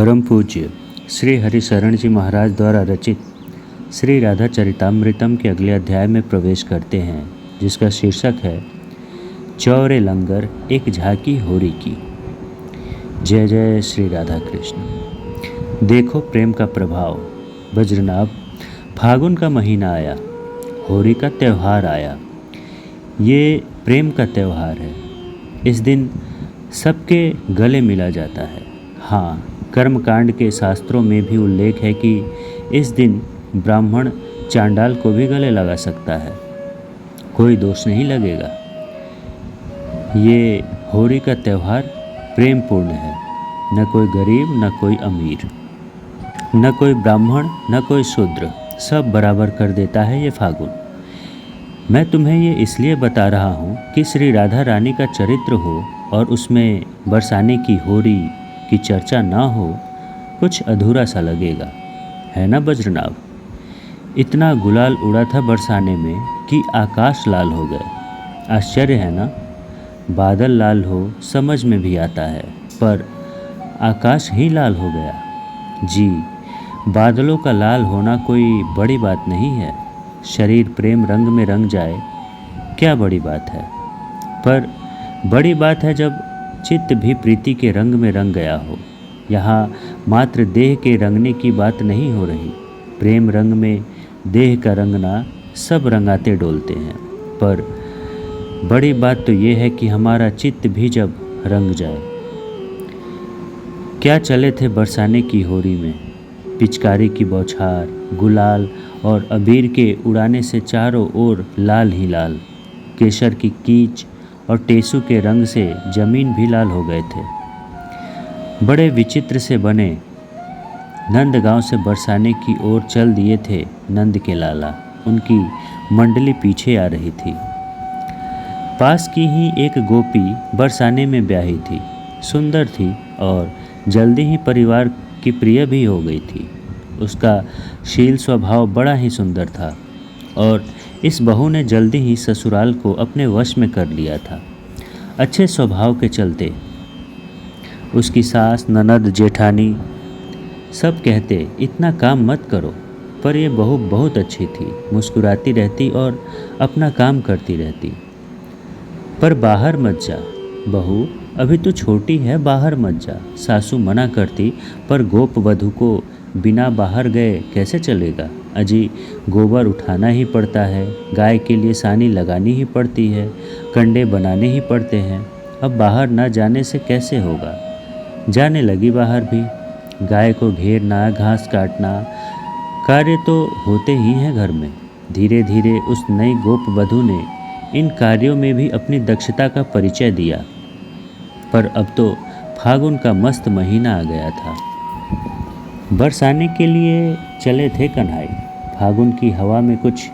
परम पूज्य श्री हरिशरण जी महाराज द्वारा रचित श्री राधा चरितामृतम के अगले अध्याय में प्रवेश करते हैं, जिसका शीर्षक है चौरे लंगर एक झांकी होरी की। जय जय श्री राधा कृष्ण। देखो प्रेम का प्रभाव। वज्रनाभ, फागुन का महीना आया, होरी का त्यौहार आया। ये प्रेम का त्यौहार है। इस दिन सबके गले मिला जाता है। हाँ, कर्मकांड के शास्त्रों में भी उल्लेख है कि इस दिन ब्राह्मण चांडाल को भी गले लगा सकता है, कोई दोष नहीं लगेगा। ये होरी का त्यौहार प्रेम पूर्ण है। न कोई गरीब, न कोई अमीर, न कोई ब्राह्मण, न कोई शूद्र, सब बराबर कर देता है ये फागुन। मैं तुम्हें ये इसलिए बता रहा हूँ कि श्री राधा रानी का चरित्र हो और उसमें बरसाने की होरी की चर्चा ना हो, कुछ अधूरा सा लगेगा, है ना वज्रनाभ? इतना गुलाल उड़ा था बरसाने में कि आकाश लाल हो गए। आश्चर्य है ना? बादल लाल हो समझ में भी आता है, पर आकाश ही लाल हो गया। जी, बादलों का लाल होना कोई बड़ी बात नहीं है। शरीर प्रेम रंग में रंग जाए, क्या बड़ी बात है? पर बड़ी बात है जब चित्त भी प्रीति के रंग में रंग गया हो। यहाँ मात्र देह के रंगने की बात नहीं हो रही। प्रेम रंग में देह का रंगना सब रंगाते डोलते हैं, पर बड़ी बात तो ये है कि हमारा चित्त भी जब रंग जाए। क्या चले थे बरसाने की होरी में। पिचकारी की बौछार, गुलाल और अबीर के उड़ाने से चारों ओर लाल ही लाल। केसर की कीच और टेसू के रंग से जमीन भी लाल हो गए थे। बड़े विचित्र से बने नंद गांव से बरसाने की ओर चल दिए थे नंद के लाला। उनकी मंडली पीछे आ रही थी। पास की ही एक गोपी बरसाने में ब्याही थी। सुंदर थी और जल्दी ही परिवार की प्रिय भी हो गई थी। उसका शील स्वभाव बड़ा ही सुंदर था और इस बहू ने जल्दी ही ससुराल को अपने वश में कर लिया था। अच्छे स्वभाव के चलते उसकी सास, ननद, जेठानी सब कहते इतना काम मत करो, पर यह बहू बहुत अच्छी थी। मुस्कुराती रहती और अपना काम करती रहती। पर बाहर मत जा बहू, अभी तो छोटी है, बाहर मत जा। सासू मना करती, पर गोप वधू को बिना बाहर गए कैसे चलेगा? अजी, गोबर उठाना ही पड़ता है, गाय के लिए सानी लगानी ही पड़ती है, कंडे बनाने ही पड़ते हैं। अब बाहर ना जाने से कैसे होगा? जाने लगी बाहर भी। गाय को घेरना, घास काटना, कार्य तो होते ही हैं घर में। धीरे धीरे उस नई गोप वधू ने इन कार्यों में भी अपनी दक्षता का परिचय दिया। पर अब तो फागुन का मस्त महीना आ गया था। बरसाने के लिए चले थे कन्हाई। फागुन की हवा में कुछ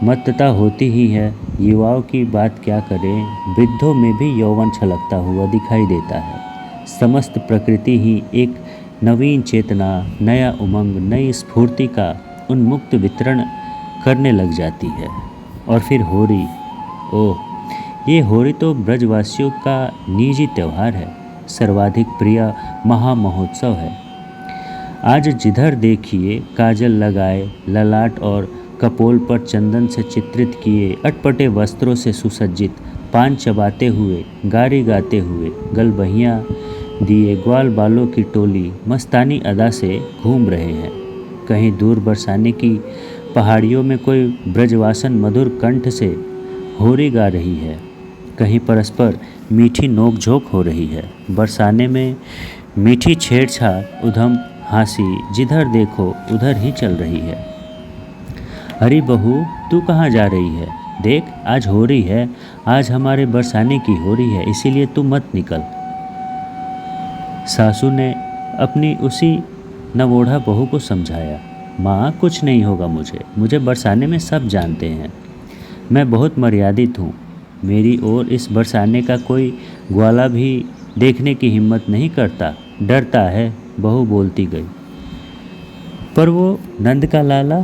मत्तता होती ही है। युवाओं की बात क्या करें, वृद्धों में भी यौवन छलकता हुआ दिखाई देता है। समस्त प्रकृति ही एक नवीन चेतना, नया उमंग, नई स्फूर्ति का उन्मुक्त वितरण करने लग जाती है। और फिर होरी, ओह, ये होरी तो ब्रजवासियों का निजी त्यौहार है, सर्वाधिक प्रिय महामहोत्सव है। आज जिधर देखिए काजल लगाए, ललाट और कपोल पर चंदन से चित्रित किए, अटपटे वस्त्रों से सुसज्जित, पान चबाते हुए, गारी गाते हुए, गलबहियाँ दिए ग्वाल बालों की टोली मस्तानी अदा से घूम रहे हैं। कहीं दूर बरसाने की पहाड़ियों में कोई ब्रजवासन मधुर कंठ से होरी गा रही है। कहीं परस्पर मीठी नोक-झोंक हो रही है। बरसाने में मीठी छेड़छाड़, उधम हंसी जिधर देखो उधर ही चल रही है। अरे बहू, तू कहाँ जा रही है? देख, आज होरी है, आज हमारे बरसाने की होरी है, इसीलिए तू मत निकल। सासू ने अपनी उसी नवोढ़ा बहू को समझाया। माँ, कुछ नहीं होगा मुझे बरसाने में सब जानते हैं। मैं बहुत मर्यादित हूँ। मेरी ओर इस बरसाने का कोई ग्वाला भी देखने की हिम्मत नहीं करता, डरता है, बहू बोलती गई। पर वो नंद का लाला?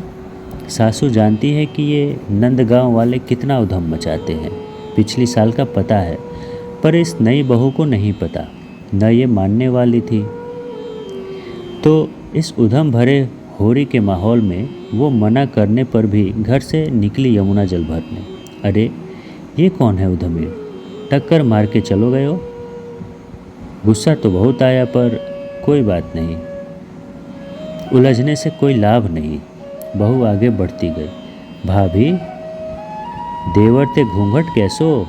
सासू जानती है कि ये नंदगांव वाले कितना उधम मचाते हैं। पिछली साल का पता है, पर इस नई बहू को नहीं पता, न ये मानने वाली थी। तो इस उधम भरे होरी के माहौल में वो मना करने पर भी घर से निकली यमुना जल भरने। अरे ये कौन है उधमीर, टक्कर मार के चलो गए हो। गुस्सा तो बहुत आया पर कोई बात नहीं, उलझने से कोई लाभ नहीं। बहू आगे बढ़ती गई। भाभी देवर ते घूंघट कैसो।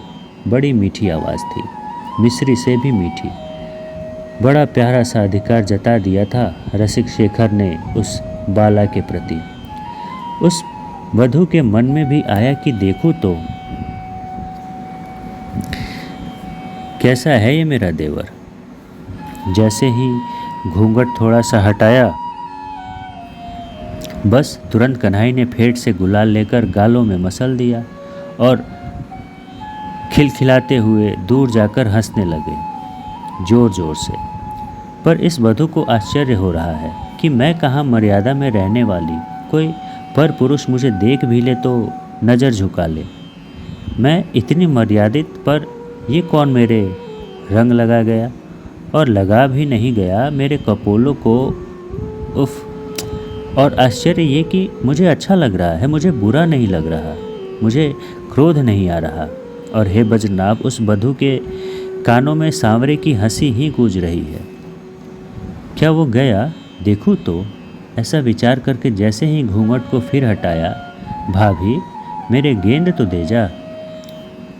बड़ी मीठी आवाज़ थी, मिश्री से भी मीठी। बड़ा प्यारा सा अधिकार जता दिया था रसिक शेखर ने उस बाला के प्रति। उस वधू के मन में भी आया कि देखूं तो कैसा है ये मेरा देवर। जैसे ही घूंघट थोड़ा सा हटाया, बस तुरंत कन्हई ने फेंट से गुलाल लेकर गालों में मसल दिया और खिलखिलाते हुए दूर जाकर हंसने लगे जोर जोर से। पर इस वधू को आश्चर्य हो रहा है कि मैं कहाँ मर्यादा में रहने वाली, कोई पर पुरुष मुझे देख भी ले तो नज़र झुका ले। मैं इतनी मर्यादित, पर ये कौन मेरे रंग लगा गया, और लगा भी नहीं गया मेरे कपोलों को। उफ। और आश्चर्य ये कि मुझे अच्छा लग रहा है, मुझे बुरा नहीं लग रहा, मुझे क्रोध नहीं आ रहा। और हे बजनाब, उस वधू के कानों में सांवरे की हंसी ही गूंज रही है। क्या वो गया देखूं तो, ऐसा विचार करके जैसे ही घूंघट को फिर हटाया, भाभी मेरे गेंद तो दे जा।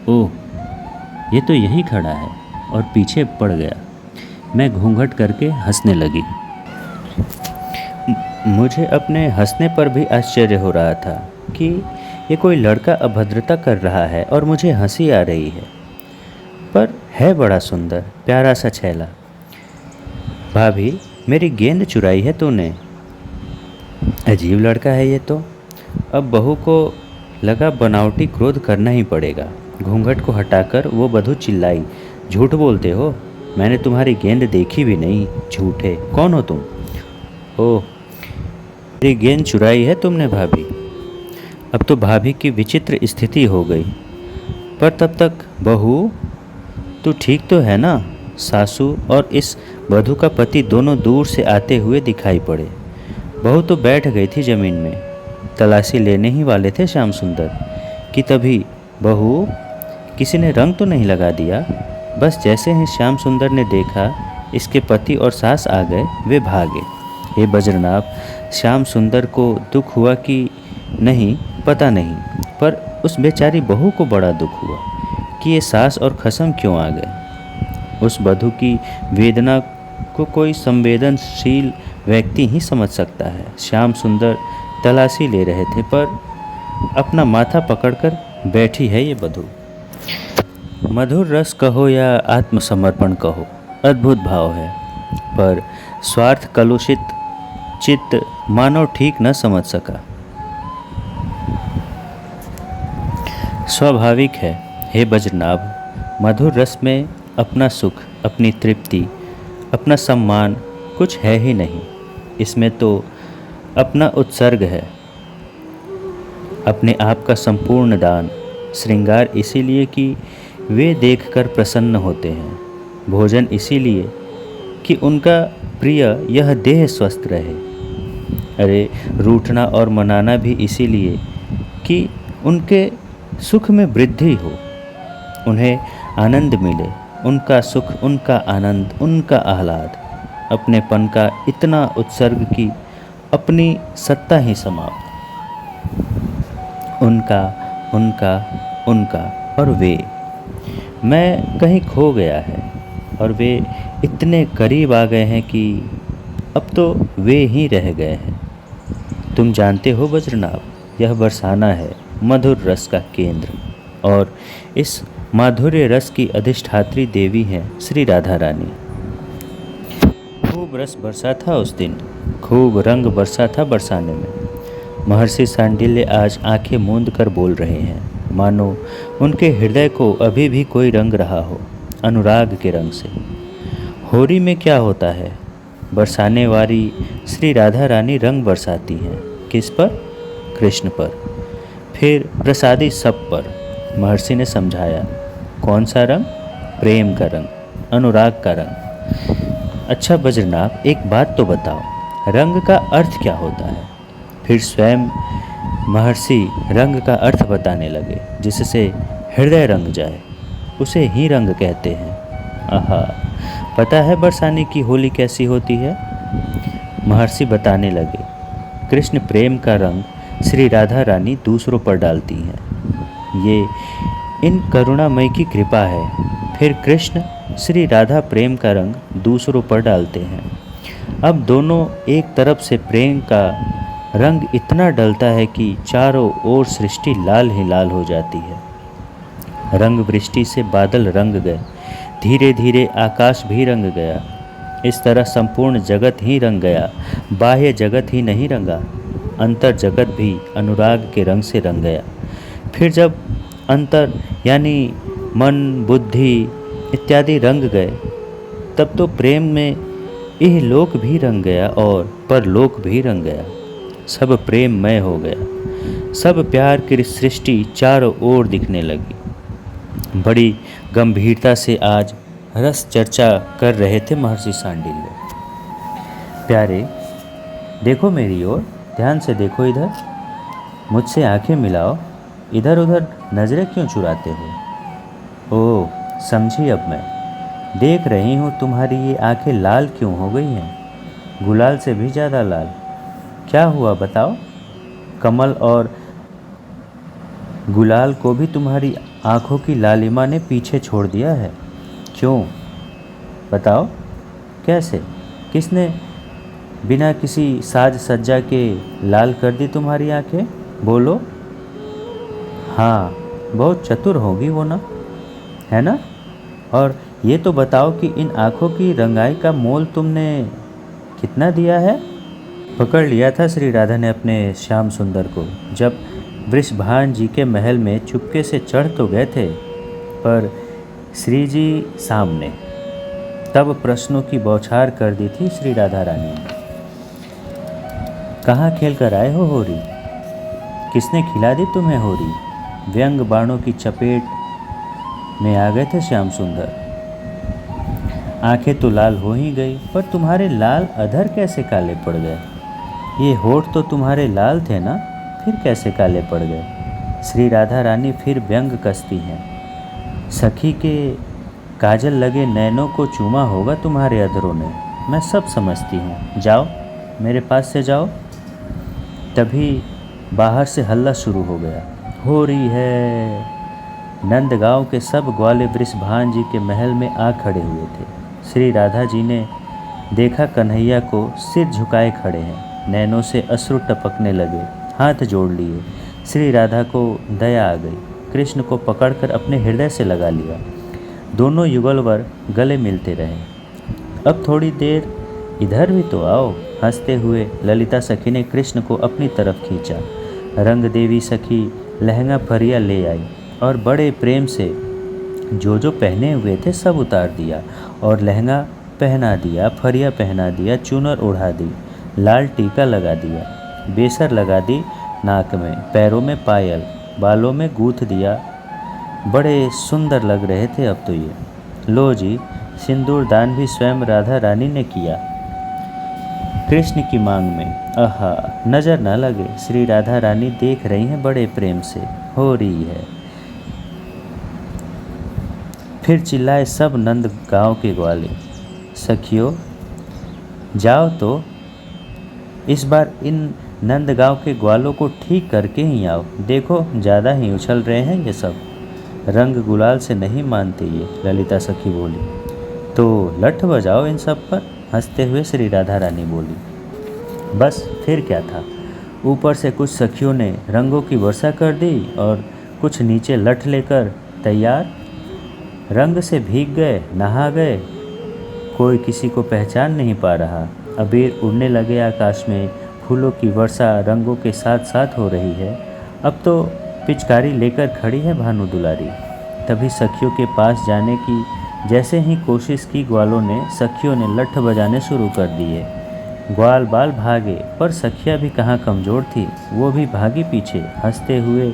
ओह, ये तो यहीं खड़ा है, और पीछे पड़ गया। मैं घूंघट करके हंसने लगी। मुझे अपने हंसने पर भी आश्चर्य हो रहा था कि ये कोई लड़का अभद्रता कर रहा है और मुझे हंसी आ रही है। पर है बड़ा सुंदर प्यारा सा छैला। भाभी मेरी गेंद चुराई है तूने। अजीब लड़का है ये तो। अब बहू को लगा बनावटी क्रोध करना ही पड़ेगा। घूंघट को हटाकर वो वधू चिल्लाई, झूठ बोलते हो, मैंने तुम्हारी गेंद देखी भी नहीं। झूठे, कौन हो तुम। ओह, मेरी गेंद चुराई है तुमने भाभी। अब तो भाभी की विचित्र स्थिति हो गई। पर तब तक बहू तू ठीक तो है ना। सासू और इस वधू का पति दोनों दूर से आते हुए दिखाई पड़े। बहू तो बैठ गई थी जमीन में, तलाशी लेने ही वाले थे श्याम सुंदर कि तभी बहू, किसी ने रंग तो नहीं लगा दिया। बस जैसे ही श्याम सुंदर ने देखा इसके पति और सास आ गए, वे भागे। हे बज्रनाभ, श्याम सुंदर को दुख हुआ कि नहीं पता नहीं, पर उस बेचारी बहू को बड़ा दुख हुआ कि ये सास और खसम क्यों आ गए। उस वधू की वेदना को कोई संवेदनशील व्यक्ति ही समझ सकता है। श्याम सुंदर तलाशी ले रहे थे, पर अपना माथा पकड़कर बैठी है ये वधू। मधुर रस कहो या आत्मसमर्पण कहो, अद्भुत भाव है, पर स्वार्थ कलुषित चित्त मानव ठीक न समझ सका। स्वाभाविक है हे बज्रनाभ, मधुर रस में अपना सुख, अपनी तृप्ति, अपना सम्मान कुछ है ही नहीं। इसमें तो अपना उत्सर्ग है, अपने आप का संपूर्ण दान। श्रृंगार इसीलिए कि वे देखकर प्रसन्न होते हैं, भोजन इसीलिए कि उनका प्रिय यह देह स्वस्थ रहे। अरे रूठना और मनाना भी इसीलिए कि उनके सुख में वृद्धि हो, उन्हें आनंद मिले। उनका सुख, उनका आनंद, उनका आह्लाद, अपनेपन का इतना उत्सर्ग कि अपनी सत्ता ही समाप्त। उनका उनका उनका और वे, मैं कहीं खो गया है और वे इतने करीब आ गए हैं कि अब तो वे ही रह गए हैं। तुम जानते हो बज्रनाभ, यह बरसाना है, मधुर रस का केंद्र, और इस माधुर्य रस की अधिष्ठात्री देवी हैं श्री राधा रानी। खूब रस बरसा था उस दिन, खूब रंग बरसा था बरसाने में। महर्षि सांडिल्य आज आंखें मूंद कर बोल रहे हैं, मानो उनके हृदय को अभी भी कोई रंग रहा हो, अनुराग के रंग से। होरी में क्या होता है, बरसाने वाली श्री राधा रानी रंग बरसाती हैं। किस पर? कृष्ण पर, फिर प्रसादी सब पर। महर्षि ने समझाया, कौन सा रंग? प्रेम का रंग, अनुराग का रंग। अच्छा बज्रनाभ, एक बात तो बताओ, रंग का अर्थ क्या होता है। फिर स्वयं महर्षि रंग का अर्थ बताने लगे, जिससे हृदय रंग जाए उसे ही रंग कहते हैं। आहा, पता है बरसाने की होली कैसी होती है। महर्षि बताने लगे, कृष्ण प्रेम का रंग श्री राधा रानी दूसरों पर डालती हैं। ये इन करुणामय की कृपा है। फिर कृष्ण श्री राधा प्रेम का रंग दूसरों पर डालते हैं। अब दोनों एक तरफ से प्रेम का रंग इतना डलता है कि चारों ओर सृष्टि लाल ही लाल हो जाती है। रंग वृष्टि से बादल रंग गए, धीरे धीरे आकाश भी रंग गया। इस तरह संपूर्ण जगत ही रंग गया। बाह्य जगत ही नहीं रंगा, अंतर जगत भी अनुराग के रंग से रंग गया। फिर जब अंतर यानी मन, बुद्धि इत्यादि रंग गए, तब तो प्रेम में यह लोक भी रंग गया और परलोक भी रंग गया। सब प्रेममय हो गया। सब प्यार की सृष्टि चारों ओर दिखने लगी। बड़ी गंभीरता से आज रस चर्चा कर रहे थे महर्षि सांडिल्य। प्यारे, देखो मेरी ओर, ध्यान से देखो इधर, मुझसे आंखें मिलाओ। इधर उधर नजरें क्यों चुराते हो। ओह, समझी अब मैं। देख रही हूँ तुम्हारी ये आंखें लाल क्यों हो गई हैं, गुलाल से भी ज़्यादा लाल। क्या हुआ बताओ। कमल और गुलाल को भी तुम्हारी आंखों की लालिमा ने पीछे छोड़ दिया है। क्यों बताओ, कैसे, किसने बिना किसी साज सज्जा के लाल कर दी तुम्हारी आंखें, बोलो। हाँ, बहुत चतुर होगी वो ना, है ना। और ये तो बताओ कि इन आँखों की रंगाई का मोल तुमने कितना दिया है। पकड़ लिया था श्री राधा ने अपने श्याम सुंदर को, जब वृषभान जी के महल में चुपके से चढ़ तो गए थे, पर श्री जी सामने। तब प्रश्नों की बौछार कर दी थी श्री राधा रानी ने। कहाँ खेल कर आए हो होरी, किसने खिला दी तुम्हें होरी। व्यंग बाणों की चपेट में आ गए थे श्याम सुंदर। आंखें तो लाल हो ही गई, पर तुम्हारे लाल अधर कैसे काले पड़ गए। ये होठ तो तुम्हारे लाल थे ना, फिर कैसे काले पड़ गए। श्री राधा रानी फिर व्यंग कसती हैं। सखी के काजल लगे नैनों को चूमा होगा तुम्हारे अधरों ने, मैं सब समझती हूँ। जाओ, मेरे पास से जाओ। तभी बाहर से हल्ला शुरू हो गया। हो रही है। नंदगांव के सब ग्वाले वृषभान जी के महल में आ खड़े हुए थे। श्री राधा जी ने देखा कन्हैया को सिर झुकाए खड़े हैं। नैनों से अश्रु टपकने लगे। हाथ जोड़ लिए। श्री राधा को दया आ गई। कृष्ण को पकड़कर अपने हृदय से लगा लिया। दोनों युगलवर गले मिलते रहे। अब थोड़ी देर इधर भी तो आओ। हंसते हुए ललिता सखी ने कृष्ण को अपनी तरफ खींचा। रंग देवी सखी लहंगा फरिया ले आई और बड़े प्रेम से जो पहने हुए थे सब उतार दिया और लहंगा पहना दिया, फरिया पहना दिया, चूनर ओढ़ा दी, लाल टीका लगा दिया, बेसर लगा दी नाक में, पैरों में पायल, बालों में गूंथ दिया। बड़े सुंदर लग रहे थे अब तो ये। लो जी, सिंदूर दान भी स्वयं राधा रानी ने किया कृष्ण की मांग में। आहा, नजर न लगे, श्री राधा रानी देख रही हैं बड़े प्रेम से। हो रही है। फिर चिल्लाए सब नंद गांव के ग्वाले, सखियों जाओ तो इस बार इन नंदगांव के ग्वालों को ठीक करके ही आओ। देखो ज़्यादा ही उछल रहे हैं ये सब, रंग गुलाल से नहीं मानते ये। ललिता सखी बोली। तो लठ बजाओ इन सब पर, हंसते हुए श्री राधा रानी बोली। बस फिर क्या था, ऊपर से कुछ सखियों ने रंगों की वर्षा कर दी और कुछ नीचे लठ लेकर तैयार। रंग से भीग गए, नहा गए, कोई किसी को पहचान नहीं पा रहा। अबीर उड़ने लगे आकाश में, फूलों की वर्षा रंगों के साथ साथ हो रही है। अब तो पिचकारी लेकर खड़ी है भानु दुलारी। तभी सखियों के पास जाने की जैसे ही कोशिश की, ग्वालों ने सखियों ने लठ बजाने शुरू कर दिए। ग्वाल बाल भागे, पर सखियाँ भी कहाँ कमज़ोर थी, वो भी भागी पीछे। हंसते हुए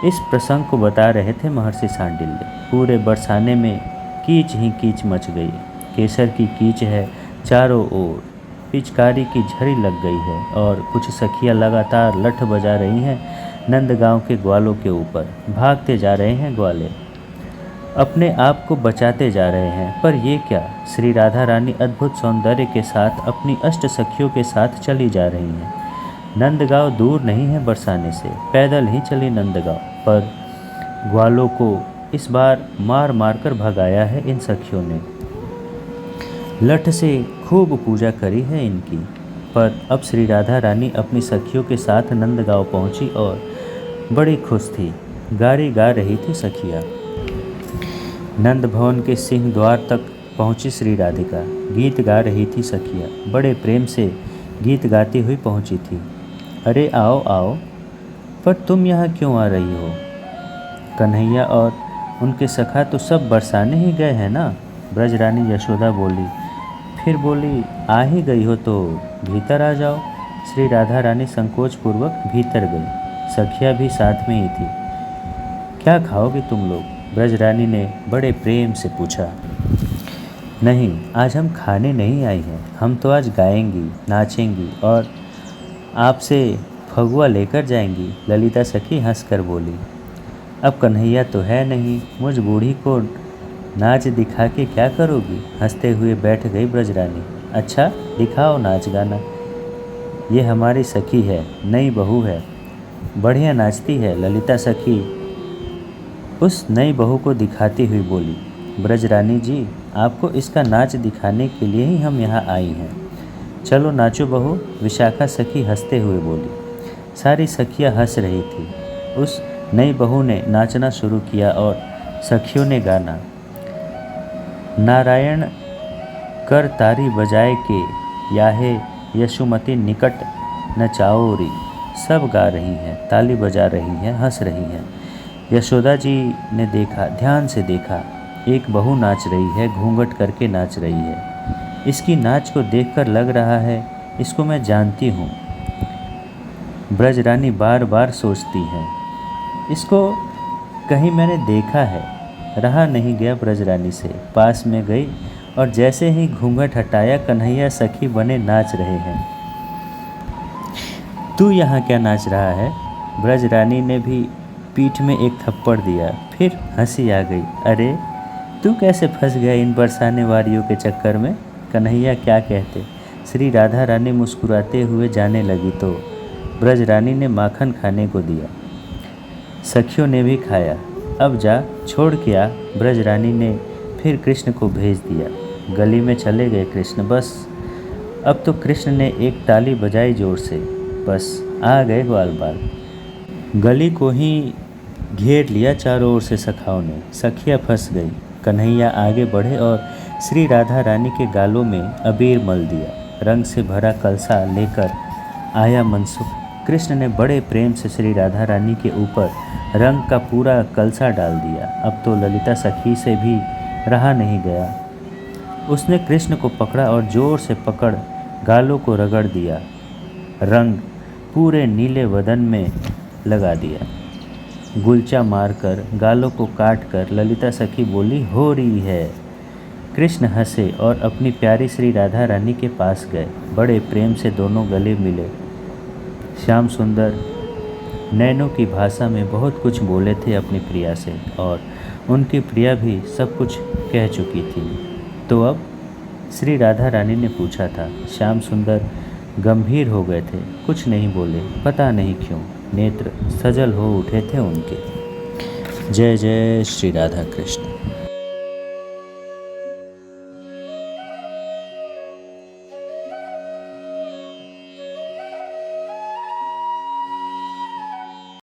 इस प्रसंग को बता रहे थे महर्षि सांडिल्य। पूरे बरसाने में कीच ही कीच मच गई। केसर की कीच है चारों ओर। पिचकारी की झड़ी लग गई है और कुछ सखियाँ लगातार लठ बजा रही हैं नंदगांव के ग्वालों के ऊपर। भागते जा रहे हैं ग्वाले, अपने आप को बचाते जा रहे हैं। पर ये क्या, श्री राधा रानी अद्भुत सौंदर्य के साथ अपनी अष्ट सखियों के साथ चली जा रही हैं। नंदगांव दूर नहीं है बरसाने से, पैदल ही चली नंदगांव। पर ग्वालों को इस बार मार मार कर भगाया है इन सखियों ने। लठ से खूब पूजा करी है इनकी। पर अब श्री राधा रानी अपनी सखियों के साथ नंदगांव पहुंची और बड़ी खुश थी। गारी गा रही थी सखियाँ। नंद भवन के सिंह द्वार तक पहुंची श्री राधिका। गीत गा रही थी सखियाँ, बड़े प्रेम से गीत गाती हुई पहुंची थी। अरे आओ आओ, पर तुम यहाँ क्यों आ रही हो? कन्हैया और उनके सखा तो सब बरसाने ही गए हैं ना? ब्रजरानी यशोदा बोली। फिर बोली, आ ही गई हो तो भीतर आ जाओ। श्री राधा रानी संकोच पूर्वक भीतर गई। सखिया भी साथ में ही थी। क्या खाओगे तुम लोग? ब्रजरानी ने बड़े प्रेम से पूछा। नहीं, आज हम खाने नहीं आई हैं, हम तो आज गाएंगी, नाचेंगी और आपसे फगुआ लेकर जाएंगी। ललिता सखी हंसकर बोली। अब कन्हैया तो है नहीं, मुझ बूढ़ी को नाच दिखा के क्या करोगी? हंसते हुए बैठ गई ब्रजरानी। अच्छा, दिखाओ नाच गाना। ये हमारी सखी है, नई बहू है, बढ़िया नाचती है। ललिता सखी उस नई बहू को दिखाती हुई बोली। ब्रजरानी जी, आपको इसका नाच दिखाने के लिए ही हम यहाँ आई हैं। चलो नाचो बहू, विशाखा सखी हंसते हुए बोली। सारी सखियाँ हंस रही थी। उस नई बहू ने नाचना शुरू किया और सखियों ने गाना। नारायण कर तारी बजाए के, याहे यशुमती निकट नचाओरी। सब गा रही हैं, ताली बजा रही हैं, हंस रही हैं। यशोदा जी ने देखा, ध्यान से देखा। एक बहू नाच रही है, घूंघट करके नाच रही है। इसकी नाच को देखकर लग रहा है इसको मैं जानती हूँ। ब्रजरानी बार बार सोचती हैं, इसको कहीं मैंने देखा है। रहा नहीं गया ब्रजरानी से, पास में गई और जैसे ही घूंघट हटाया, कन्हैया सखी बने नाच रहे हैं। तू यहाँ क्या नाच रहा है? ब्रजरानी ने भी पीठ में एक थप्पड़ दिया। फिर हंसी आ गई। अरे तू कैसे फंस गया इन बरसाने वारियों के चक्कर में? कन्हैया क्या कहते। श्री राधा रानी मुस्कुराते हुए जाने लगी तो ब्रजरानी ने माखन खाने को दिया। सखियों ने भी खाया। अब जा, छोड़ के आ। ब्रजरानी ने फिर कृष्ण को भेज दिया। गली में चले गए कृष्ण। बस अब तो कृष्ण ने एक ताली बजाई जोर से, बस आ गए ग्वाल बाल। गली को ही घेर लिया चारों ओर से सखाओं ने। सखियाँ फंस गई। कन्हैया आगे बढ़े और श्री राधा रानी के गालों में अबीर मल दिया। रंग से भरा कलसा लेकर आया मनसुख। कृष्ण ने बड़े प्रेम से श्री राधा रानी के ऊपर रंग का पूरा कलसा डाल दिया। अब तो ललिता सखी से भी रहा नहीं गया। उसने कृष्ण को पकड़ा और जोर से पकड़ गालों को रगड़ दिया। रंग पूरे नीले वदन में लगा दिया। गुलचा मारकर गालों को काटकर ललिता सखी बोली, हो रही है। कृष्ण हंसे और अपनी प्यारी श्री राधा रानी के पास गए। बड़े प्रेम से दोनों गले मिले। श्याम सुंदर नैनों की भाषा में बहुत कुछ बोले थे अपनी प्रिया से और उनकी प्रिया भी सब कुछ कह चुकी थी। तो अब श्री राधा रानी ने पूछा था। श्याम सुंदर गंभीर हो गए थे, कुछ नहीं बोले। पता नहीं क्यों नेत्र सजल हो उठे थे उनके। जय जय श्री राधा कृष्ण।